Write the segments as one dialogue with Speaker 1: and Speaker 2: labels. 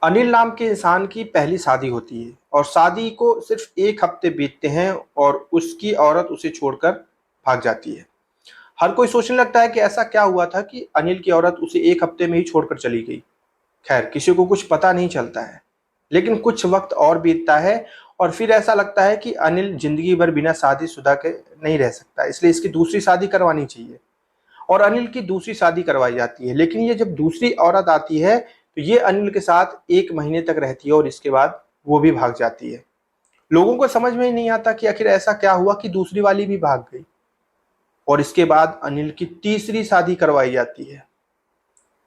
Speaker 1: अनिल नाम के इंसान की पहली शादी होती है और शादी को सिर्फ 1 हफ्ते बीतते हैं और उसकी औरत उसे छोड़कर भाग जाती है। हर कोई सोचने लगता है कि ऐसा क्या हुआ था कि अनिल की औरत उसे 1 हफ्ते में ही छोड़कर चली गई। खैर, किसी को कुछ पता नहीं चलता है। लेकिन कुछ वक्त और बीतता है और फिर ऐसा लगता है कि अनिल ज़िंदगी भर बिना शादीशुदा के नहीं रह सकता, इसलिए इसकी दूसरी शादी करवानी चाहिए। और अनिल की दूसरी शादी करवाई जाती है। लेकिन ये जब दूसरी औरत आती है तो ये अनिल के साथ 1 महीने तक रहती है और इसके बाद वो भी भाग जाती है। लोगों को समझ में ही नहीं आता कि आखिर ऐसा क्या हुआ कि दूसरी वाली भी भाग गई। और इसके बाद अनिल की तीसरी शादी करवाई जाती है।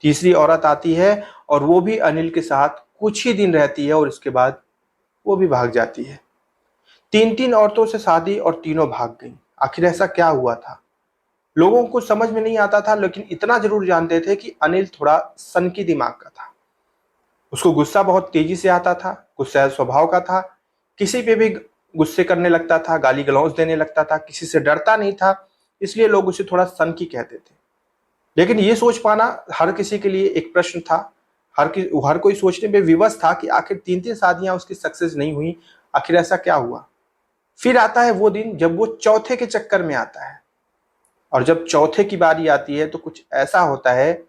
Speaker 1: तीसरी औरत आती है और वो भी अनिल के साथ कुछ ही दिन रहती है और इसके बाद वो भी भाग जाती है। 3-3 औरतों से शादी और तीनों भाग गईं। आखिर ऐसा क्या हुआ था? लोगों को समझ में नहीं आता था, लेकिन इतना ज़रूर जानते थे कि अनिल थोड़ा सनकी दिमाग का था। उसको गुस्सा बहुत तेज़ी से आता था, गुस्सैल स्वभाव का था, किसी पे भी गुस्से करने लगता था, गाली-गलौज देने लगता था, किसी से डरता नहीं था, इसलिए लोग उसे थोड़ा सनकी कहते थे। लेकिन ये सोच पाना हर किसी के लिए एक प्रश्न था। हर कोई सोचने में विवश था कि आखिर 3-3 शादियाँ उसकी सक्सेस नहीं हुई, आखिर ऐसा क्या हुआ? फिर आता है वो दिन जब वो चौथे के चक्कर में आता है। और जब चौथे की बारी आती है तो कुछ ऐसा होता है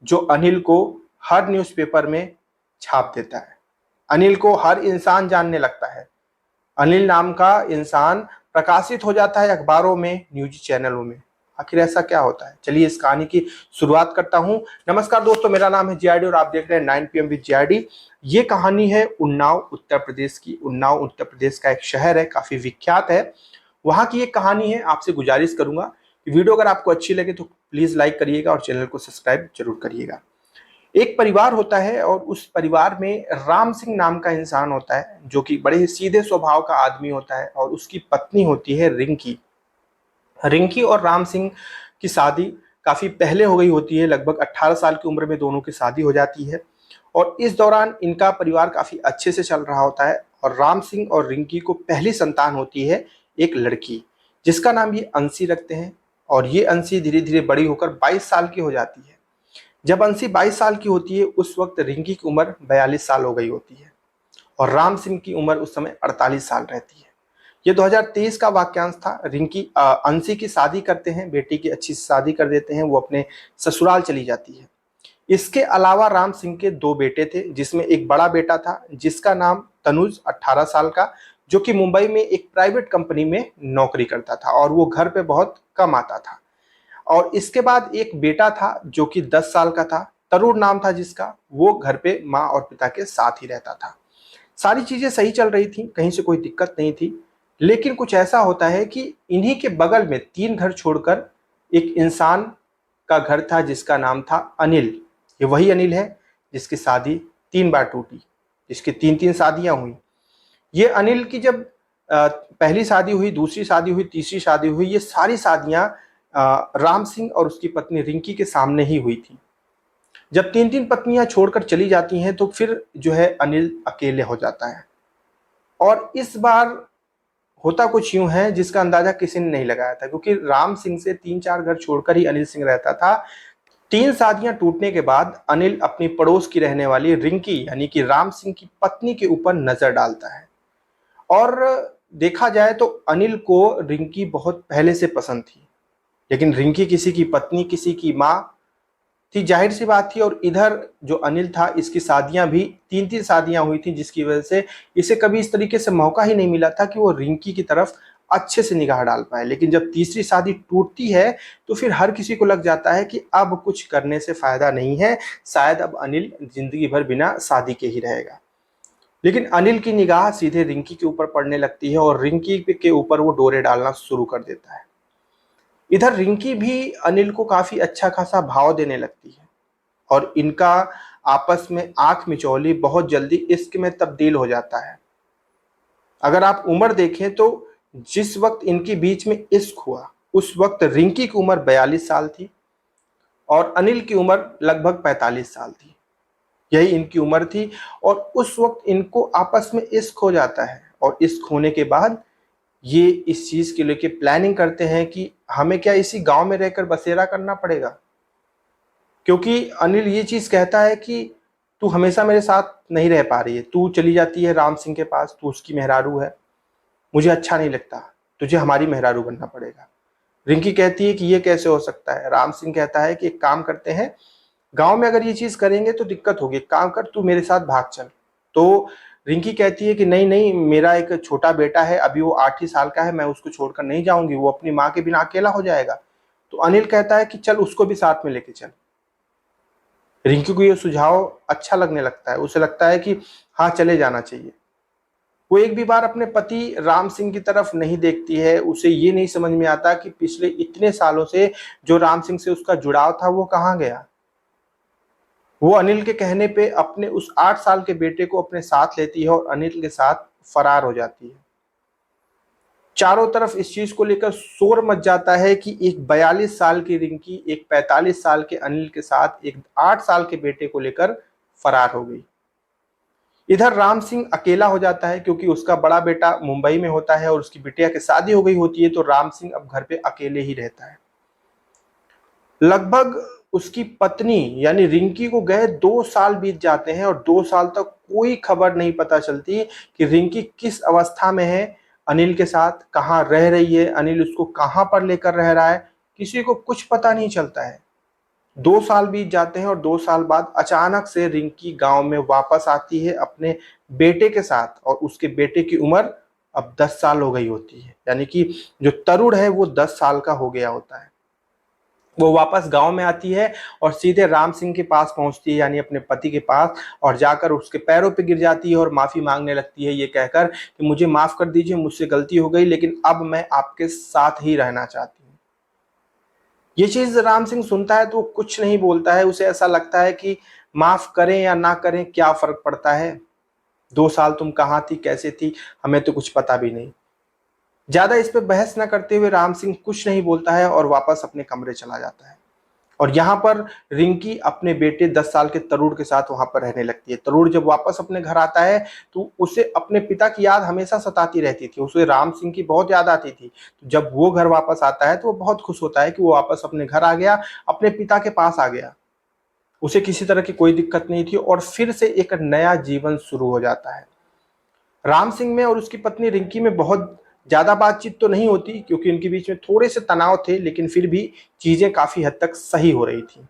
Speaker 1: जो अनिल को हर न्यूज़पेपर में छाप देता है। अनिल को हर इंसान जानने लगता है। अनिल नाम का इंसान प्रकाशित हो जाता है अखबारों में, न्यूज़ चैनलों में। आखिर ऐसा क्या होता है? चलिए इस कहानी की शुरुआत करता हूँ। नमस्कार दोस्तों, मेरा नाम है जीआरडी और आप देख रहे हैं 9 पीएम विद जीआरडी। ये कहानी है उन्नाव उत्तर प्रदेश की। उन्नाव उत्तर प्रदेश का एक शहर है, काफ़ी विख्यात है। वहाँ की एक कहानी है। आपसे गुजारिश करूंगा कि वीडियो अगर आपको अच्छी लगे तो प्लीज़ लाइक करिएगा और चैनल को सब्सक्राइब जरूर करिएगा। एक परिवार होता है और उस परिवार में राम सिंह नाम का इंसान होता है जो कि बड़े ही सीधे स्वभाव का आदमी होता है और उसकी पत्नी होती है रिंकी। रिंकी और राम सिंह की शादी काफ़ी पहले हो गई होती है, लगभग 18 साल की उम्र में दोनों की शादी हो जाती है। और इस दौरान इनका परिवार काफ़ी अच्छे से चल रहा होता है और राम सिंह और रिंकी को पहली संतान होती है, एक लड़की, जिसका नाम ये अंशी रखते हैं। और ये अंशी धीरे धीरे बड़ी होकर 22 साल की हो जाती है। जब अंशी 22 साल की होती है उस वक्त रिंकी की उम्र 42 साल हो गई होती है और राम सिंह की उम्र उस समय 48 साल रहती है। ये 2023 का वाक्यांश था। रिंकी अंशी की शादी करते हैं, बेटी की अच्छी से शादी कर देते हैं, वो अपने ससुराल चली जाती है। इसके अलावा राम सिंह के 2 बेटे थे, जिसमें एक बड़ा बेटा था जिसका नाम तनुज 18 साल का, जो कि मुंबई में एक प्राइवेट कंपनी में नौकरी करता था और वो घर पे बहुत कम आता था। और इसके बाद एक बेटा था जो कि 10 साल का था, तरुण नाम था जिसका, वो घर पे माँ और पिता के साथ ही रहता था। सारी चीज़ें सही चल रही थी, कहीं से कोई दिक्कत नहीं थी। लेकिन कुछ ऐसा होता है कि इन्हीं के बगल में 3 घर छोड़कर एक इंसान का घर था जिसका नाम था अनिल। ये वही अनिल है जिसकी शादी 3 बार टूटी, जिसकी 3-3 शादियाँ हुई। ये अनिल की जब पहली शादी हुई, दूसरी शादी हुई, तीसरी शादी हुई, ये सारी शादियाँ राम सिंह और उसकी पत्नी रिंकी के सामने ही हुई थी। जब 3-3 पत्नियाँ छोड़कर चली जाती हैं तो फिर जो है अनिल अकेले हो जाता है। और इस बार होता कुछ यूँ है जिसका अंदाज़ा किसी ने नहीं लगाया था, क्योंकि राम सिंह से 3-4 घर छोड़कर ही अनिल सिंह रहता था। 3 शादियाँ टूटने के बाद अनिल अपनी पड़ोस की रहने वाली रिंकी यानी कि राम सिंह की पत्नी के ऊपर नज़र डालता है। और देखा जाए तो अनिल को रिंकी बहुत पहले से पसंद थी, लेकिन रिंकी किसी की पत्नी, किसी की माँ थी, जाहिर सी बात थी। और इधर जो अनिल था इसकी शादियां भी 3-3 शादियां हुई थी, जिसकी वजह से इसे कभी इस तरीके से मौका ही नहीं मिला था कि वो रिंकी की तरफ अच्छे से निगाह डाल पाए। लेकिन जब तीसरी शादी टूटती है तो फिर हर किसी को लग जाता है कि अब कुछ करने से फायदा नहीं है, शायद अब अनिल जिंदगी भर बिना शादी के ही रहेगा। लेकिन अनिल की निगाह सीधे रिंकी के ऊपर पड़ने लगती है और रिंकी के ऊपर वो डोरे डालना शुरू कर देता है। इधर रिंकी भी अनिल को काफी अच्छा खासा भाव देने लगती है और इनका आपस में आंख मिचौली बहुत जल्दी इश्क में तब्दील हो जाता है। अगर आप उम्र देखें तो जिस वक्त इनके बीच में इश्क हुआ उस वक्त रिंकी की उम्र 42 साल थी और अनिल की उम्र लगभग 45 साल थी। यही इनकी उम्र थी और उस वक्त इनको आपस में इश्क हो जाता है। और इश्क होने के बाद ये इस चीज़ के लेके प्लानिंग करते हैं कि हमें क्या इसी गांव में रहकर बसेरा करना पड़ेगा, क्योंकि अनिल ये चीज़ कहता है कि तू हमेशा मेरे साथ नहीं रह पा रही है, तू चली जाती है राम सिंह के पास, तू उसकी मेहरारू है, मुझे अच्छा नहीं लगता, तुझे हमारी मेहरारू बनना पड़ेगा। रिंकी कहती है कि ये कैसे हो सकता है। राम सिंह कहता है कि एक काम करते हैं, गांव में अगर ये चीज करेंगे तो दिक्कत होगी, एक काम कर तू मेरे साथ भाग चल। तो रिंकी कहती है कि नहीं नहीं, मेरा एक छोटा बेटा है, अभी वो 8 ही साल का है, मैं उसको छोड़कर नहीं जाऊंगी, वो अपनी माँ के बिना अकेला हो जाएगा। तो अनिल कहता है कि चल उसको भी साथ में लेके चल। रिंकी को ये सुझाव अच्छा लगने लगता है, उसे लगता है कि हाँ चले जाना चाहिए। वो एक भी बार अपने पति राम सिंह की तरफ नहीं देखती है, उसे ये नहीं समझ में आता कि पिछले इतने सालों से जो राम सिंह से उसका जुड़ाव था वो कहाँ गया। वो अनिल के कहने पे अपने उस 8 साल के बेटे को अपने साथ लेती है और अनिल के साथ फरार हो जाती है। चारों तरफ इस चीज को लेकर शोर मच जाता है कि एक 42 साल की रिंकी एक 45 साल के अनिल के साथ एक 8 साल के बेटे को लेकर फरार हो गई। इधर राम सिंह अकेला हो जाता है क्योंकि उसका बड़ा बेटा मुंबई में होता है और उसकी बिटिया की शादी हो गई होती है, तो राम सिंह अब घर पे अकेले ही रहता है। लगभग उसकी पत्नी यानी रिंकी को गए 2 साल बीत जाते हैं और 2 साल तक कोई खबर नहीं पता चलती कि रिंकी किस अवस्था में है, अनिल के साथ कहाँ रह रही है, अनिल उसको कहाँ पर लेकर रह रहा है, किसी को कुछ पता नहीं चलता है। 2 साल बीत जाते हैं और 2 साल बाद अचानक से रिंकी गांव में वापस आती है अपने बेटे के साथ, और उसके बेटे की उम्र अब 10 साल हो गई होती है, यानी कि जो तरुण है वो 10 साल का हो गया होता है। वो वापस गांव में आती है और सीधे राम सिंह के पास पहुंचती है, यानी अपने पति के पास, और जाकर उसके पैरों पे गिर जाती है और माफी मांगने लगती है, ये कहकर कि मुझे माफ कर दीजिए, मुझसे गलती हो गई, लेकिन अब मैं आपके साथ ही रहना चाहती हूँ। ये चीज राम सिंह सुनता है तो वो कुछ नहीं बोलता है, उसे ऐसा लगता है कि माफ करें या ना करें क्या फर्क पड़ता है, 2 साल तुम कहाँ थी, कैसे थी, हमें तो कुछ पता भी नहीं। ज्यादा इस पे बहस न करते हुए राम सिंह कुछ नहीं बोलता है और वापस अपने कमरे चला जाता है। और यहाँ पर रिंकी अपने बेटे 10 साल के तरुण के साथ वहां पर रहने लगती है। तरुण जब वापस अपने घर आता है तो उसे अपने पिता की याद हमेशा सताती रहती थी, उसे राम सिंह की बहुत याद आती थी। तो जब वो घर वापस आता है तो वो बहुत खुश होता है कि वो वापस अपने घर आ गया, अपने पिता के पास आ गया। उसे किसी तरह की कोई दिक्कत नहीं थी और फिर से एक नया जीवन शुरू हो जाता है। राम सिंह में और उसकी पत्नी रिंकी में बहुत ज्यादा बातचीत तो नहीं होती क्योंकि उनके बीच में थोड़े से तनाव थे, लेकिन फिर भी चीजें काफी हद तक सही हो रही थी।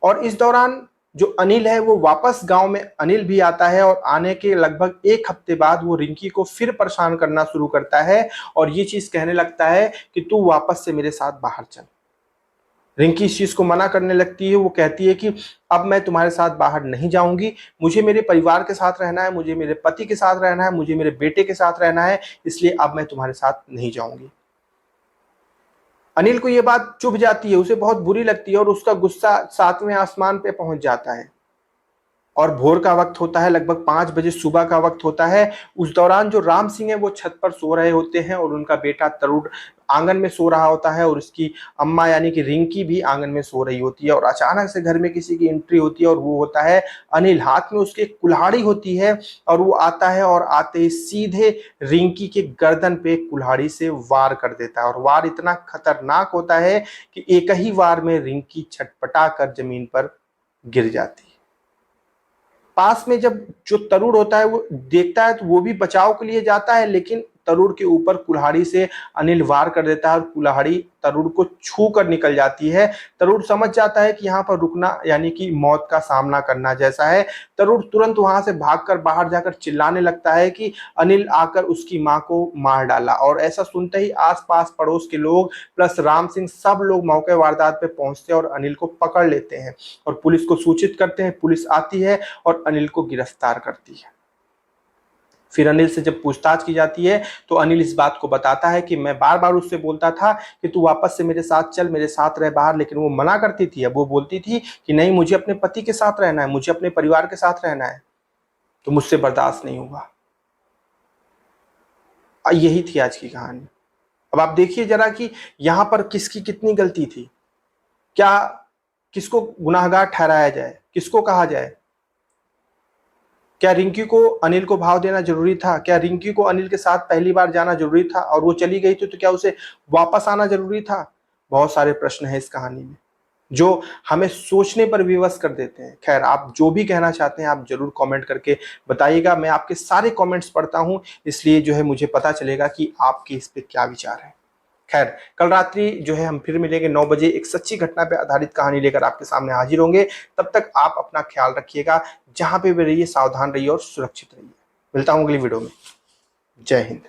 Speaker 1: और इस दौरान जो अनिल है वो वापस गांव में अनिल भी आता है और आने के लगभग 1 हफ्ते बाद वो रिंकी को फिर परेशान करना शुरू करता है और ये चीज कहने लगता है कि तू वापस से मेरे साथ बाहर चल। रिंकी इस चीज को मना करने लगती है, वो कहती है कि अब मैं तुम्हारे साथ बाहर नहीं जाऊंगी, मुझे मेरे परिवार के साथ रहना है, मुझे मेरे पति के साथ रहना है, मुझे मेरे बेटे के साथ रहना है, इसलिए अब मैं तुम्हारे साथ नहीं जाऊंगी। अनिल को यह बात चुभ जाती है, उसे बहुत बुरी लगती है और उसका गुस्सा 7वें आसमान पे पहुंच जाता है। और भोर का वक्त होता है, लगभग 5 बजे सुबह का वक्त होता है। उस दौरान जो राम सिंह है वो छत पर सो रहे होते हैं और उनका बेटा तरुण आंगन में सो रहा होता है और उसकी अम्मा यानी कि रिंकी भी आंगन में सो रही होती है। और अचानक से घर में किसी की एंट्री होती है और वो होता है अनिल। हाथ में उसके एक कुल्हाड़ी होती है और वो आता है और आते ही सीधे रिंकी के गर्दन पे कुल्हाड़ी से वार कर देता है। और वार इतना खतरनाक होता है कि एक ही वार में रिंकी छटपटा कर जमीन पर गिर जाती है। पास में जब जो तरुण होता है वो देखता है तो वो भी बचाव के लिए जाता है, लेकिन तरुण के ऊपर कुल्हाड़ी से अनिल वार कर देता है और कुल्हाड़ी तरुण को छू कर निकल जाती है। तरुण समझ जाता है कि यहाँ पर रुकना यानी कि मौत का सामना करना जैसा है। तरुण तुरंत वहां से भागकर बाहर जाकर चिल्लाने लगता है कि अनिल आकर उसकी माँ को मार डाला। और ऐसा सुनते ही आसपास पड़ोस के लोग प्लस राम सिंह सब लोग मौके वारदात पे पहुंचते हैं और अनिल को पकड़ लेते हैं और पुलिस को सूचित करते हैं। पुलिस आती है और अनिल को गिरफ्तार करती है। फिर अनिल से जब पूछताछ की जाती है तो अनिल इस बात को बताता है कि मैं बार बार उससे बोलता था कि तू वापस से मेरे साथ चल, मेरे साथ रह बाहर, लेकिन वो मना करती थी। अब वो बोलती थी कि नहीं, मुझे अपने पति के साथ रहना है, मुझे अपने परिवार के साथ रहना है, तो मुझसे बर्दाश्त नहीं हुआ। यही थी आज की कहानी। अब आप देखिए जरा कि यहां पर किसकी कितनी गलती थी। क्या किसको गुनाहगार ठहराया जाए, किसको कहा जाए? क्या रिंकी को अनिल को भाव देना जरूरी था? क्या रिंकी को अनिल के साथ पहली बार जाना जरूरी था और वो चली गई थी तो क्या उसे वापस आना जरूरी था? बहुत सारे प्रश्न हैं इस कहानी में। जो हमें सोचने पर विवश कर देते हैं। खैर, आप जो भी कहना चाहते हैं आप जरूर कमेंट करके बताइएगा। मैं आपके सारे कमेंट्स पढ़ता हूं, इसलिए जो है मुझे पता चलेगा कि आपके इस पे क्या विचार है। खैर, कल रात्रि जो है हम फिर मिलेंगे 9 बजे एक सच्ची घटना पे आधारित कहानी लेकर आपके सामने हाजिर होंगे। तब तक आप अपना ख्याल रखिएगा, जहां पे भी रहिए सावधान रहिए और सुरक्षित रहिए। मिलता हूं अगली वीडियो में। जय हिंद।